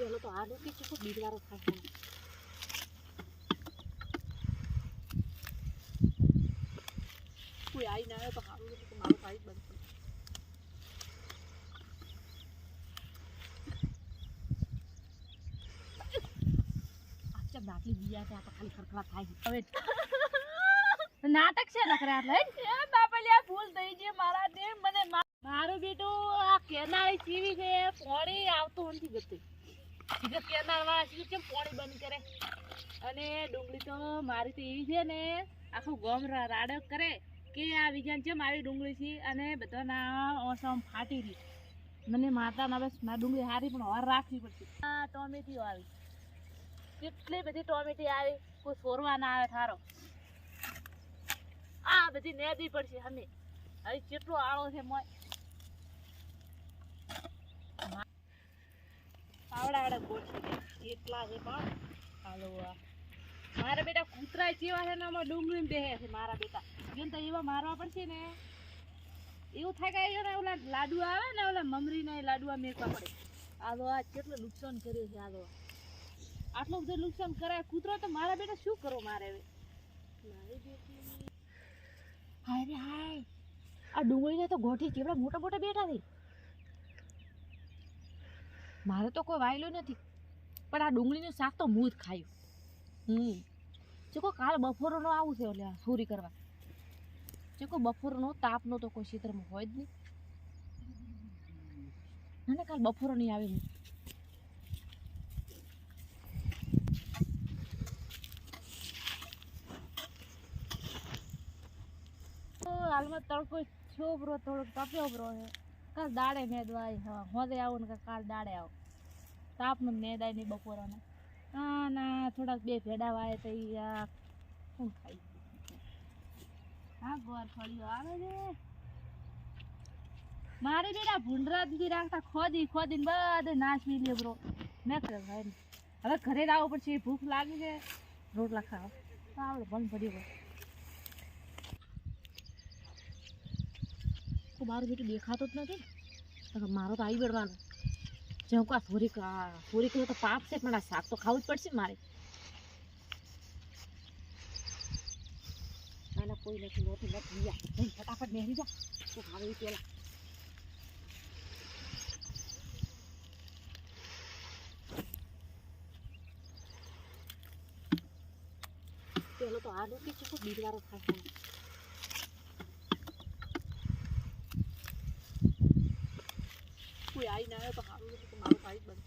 પેલો તો આલુ કે છે બીજવારો થાય કોઈ આવી ના આવે તો સારું નથી તો મારું ભાઈ બંધ દાખલી બીજા છે આ તો ખાલી ખરખરા થાય હવે નાટક છે નકરા એટલે એ બાપલિયા ભૂલ થઈ છે મારા ને મને મારું બેટું આ કેનાળી ચીવી છે પાણી આવતું નથી ગતું સીધો કેનાળ વાળા સીધું કેમ પાણી બંધ કરે અને ડુંગળી તો મારી તો એવી છે ને આખું ગોમ રાડક કરે કે આ વિજ્ઞાન છે મારી ડુંગળી છે અને બધાના ઓસમ ફાટી રહી મને માતા ના બસ મારી ડુંગળી હારી પણ ઓર રાખવી પડશે આ ટોમેટી આવી કેટલી બધી ટોમેટી આવી કોઈ સોરવા ના આવે થારો આ બધી નેદી પડશે અમે હવે કેટલો આળો છે મોય આવડા ગોળ છે એટલા છે પણ હાલો મારા બેટા કૂતરા જેવા છે ને આમાં ડુંગળી બેહે છે મારા બેટા જેમ તો એવા મારવા પડશે ને એવું થાય કે ને ઓલા લાડુ આવે ને ઓલા મમરીના લાડુઆ મેકવા પડે હાલો આ કેટલું નુકસાન કર્યું છે હાલો આટલું બધું નુકસાન કરે કૂતરો તો મારા બેટા શું કરો મારે હવે મારી બેટી હાય રે હાય આ ડુંગળીને તો ગોઠી કેવડા મોટા મોટા બેઠા છે મારે તો કોઈ વાયલું નથી પણ આ ડુંગળીનું શાક તો હું જ ખાયું ચેકો કાલ બપોરનો આવું છે ઓલે ચોરી કરવા ચેકો બપોરનો તાપનો તો કોઈ ક્ષેત્રમાં હોય જ નહીં ના કાલ બપોરો નહીં આવે હું હાલમાં તડકો છોબરો થોડોક તપ્યો બરો છે કાલ દાડે મેદવાય હા હોદે આવું ને કાલ દાડે આવો તાપનું મેદાય નહીં બપોરાને ના થોડાક બે ભેડા વાય તો શું ખાઈ હા ગોર ફળીઓ આવે છે મારી બેટા ભૂંડરા નથી રાખતા ખોદી ખોદીને બધે નાશ મિલ્યો બ્રો મેં ભાઈ હવે ઘરે આવવું પડશે ભૂખ લાગી છે રોટલા ખાવ આવડે બંધ પડી ગયો મારું બેટું દેખાતો જ નથી મારો તો આવી બેડવાનો જેમ કા થોરી કિલો તો પાપ છે પણ આ શાક તો ખાવું જ પડશે મારે ના કોઈ નથી નહોતું નથી ગયા ફટાફટ બેસી જા તો ખાવે પેલા પેલો તો આલુ કે છે બીજવારો થાય કોઈ આવી ના આવે તો સારું નથી તો મારું ભાઈ બંધ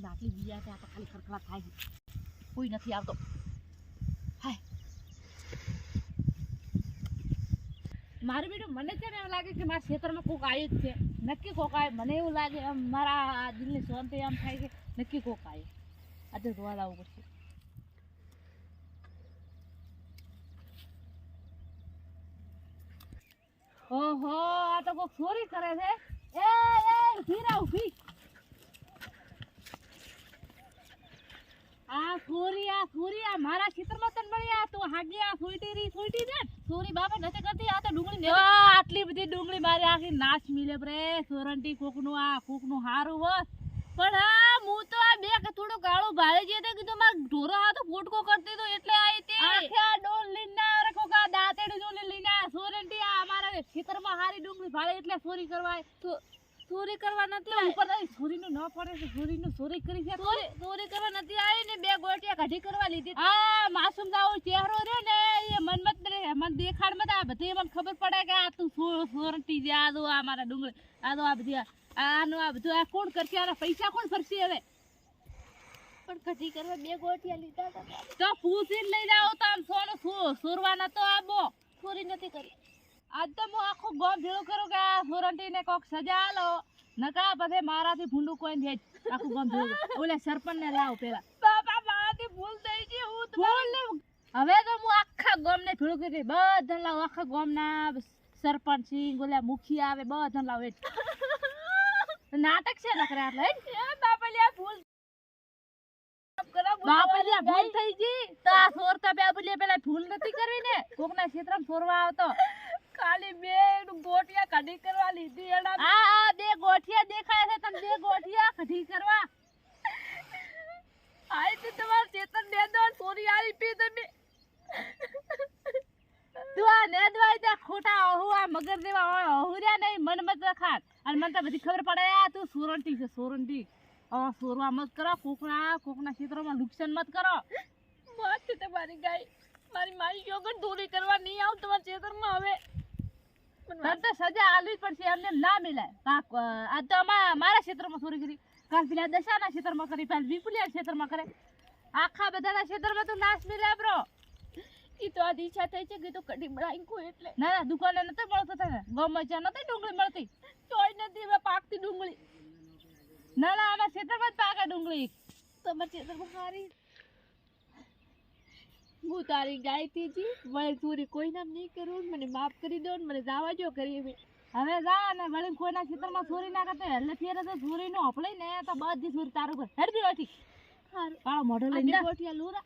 દાખલી બીજા છે આ તો ખાલી ખરખરા થાય કોઈ નથી આવતો હાય મારું બેટું મને છે ને એવું લાગે કે મારા ખેતરમાં કોક આવ્યું જ છે નક્કી કોક આવે મને એવું લાગે આમ મારા દિલની શાંતિ આમ થાય કે નક્કી કોક આવે આજે જોવા લાવવું પડશે ઓહો આ તો કોક ચોરી કરે છે એ ઉભી ઉભી આ સોરી મારા ખેતરમાં તન મળ્યા તો હાગે આ સોઈટી દે સોરી બાપા નથી કરતી આ તો ડુંગળી ને આટલી બધી ડુંગળી મારી આખી નાશ મિલે રે સોરંટી કોકનું હારું હોત પણ હા હું તો આ બે કે થોડું ગાળું ભાળે જે તો કીધું માર ઢોરો આ તો ફોટકો કરતી તો એટલે આવી તે આખા ડોલ લીના રે કોકા દાંતેડી જોલી લીના સોરંટી આ અમારા ખેતરમાં હારી ડુંગળી ભાળે એટલે ચોરી કરવા તો ચોરી કરવા નથી ઉપર ચોરીનું ન પડે છે ચોરીનું ચોરી કરી છે ચોરી કરવા નથી આવી ને બે ગોટિયા કાઢી કરવા લીધી આ માસૂમ દાવો ચહેરો રે ને એ મનમત રે મન દેખાડ મત આ બધી મને ખબર પડે કે આ તું સોરંટી જે આ દો આ મારા ડુંગળી આ દો આ બધી આનું આ બધું આ કોણ કરશે આના પૈસા કોણ ભરશે હવે પણ કઢી કરવા બે ગોટિયા લીધા હતા તો પૂછીને લઈ જાઓ તો આમ સોનું સોરવાના તો આબો ચોરી નથી કરી આજ તો હું આખું ગામ ભેળું કરું કે આ સોરંટીને કોક સજા આલો નકા પછી મારાથી ભૂંડું કોઈ દે આખું ગામ ભેળું ઓલે સરપંચને લાવ પેલા બાપા મારાથી ભૂલ થઈ ગઈ હું હવે તો હું આખા ગામને ભેળું કરી બધા લાવ આખા ગામના સરપંચ સિંહ ઓલા મુખિયા આવે બધા લાવ નાટક છે નકરા એટલે બાપલિયા ભૂલ બાપલિયા ભૂલ થઈ ગઈ તો આ સોરતા બાપલિયા પેલા ભૂલ નથી કરવી ને કોકના ક્ષેત્રમાં સોરવા આવતો ખાલી બે ગોઠિયા કઢી કરવા લીધી એના આ બે ગોઠિયા દેખાય છે તમે બે ગોઠિયા કઢી કરવા આઈ તો તમાર ચેતન દે દો સોરી આલી પી તમે તું આ નેદવાય જા ખોટા ઓહુ આ મગર દેવા ઓહુર્યા નહીં મન મત ખાત અને મને તો બધી ખબર પડે આ તું સોરંટી છે સોરંટી સોરવા મત કરો કોકના ક્ષેત્રમાં નુકસાન મત કરો વાત છે તમારી ગાય મારી મારી યોગન દૂરી કરવા નહીં આવ તમારા ક્ષેત્રમાં હવે તને તો સજા આલવી પડશે એમને ના મિલાય કાક આ તો મારા ક્ષેત્રમાં ચોરી કરી કાલ પેલા દશાના ક્ષેત્રમાં કરી પેલા વિપુલિયા ક્ષેત્રમાં કરે આખા બધાના ક્ષેત્રમાં તો નાશ મિલે બ્રો ઈ તો આ ઈચ્છા થઈ છે કે તો કઢી બનાવી કો એટલે ના દુકાને નતો મળતો તને ગમચા નતી ડુંગળી મળતી તોય નથી હવે પાકતી ડુંગળી ના આના ક્ષેત્રમાં જ પાકે ડુંગળી તમારા ક્ષેત્રમાં સારી હું તારી ગાય તીજી વળી ચોરી કોઈ નામ નહીં કરું મને માફ કરી દો ને મને જાવા જો કરી હવે જા ને વળી કોઈના ક્ષેત્રમાં ચોરી ના કરતો એટલે ફેરે તો ચોરીનો હપલાઈ ને તો બધી ચોરી તારું પર હેડ બી વાટી કાળો મોઢો લઈને ગોઠિયા લુરા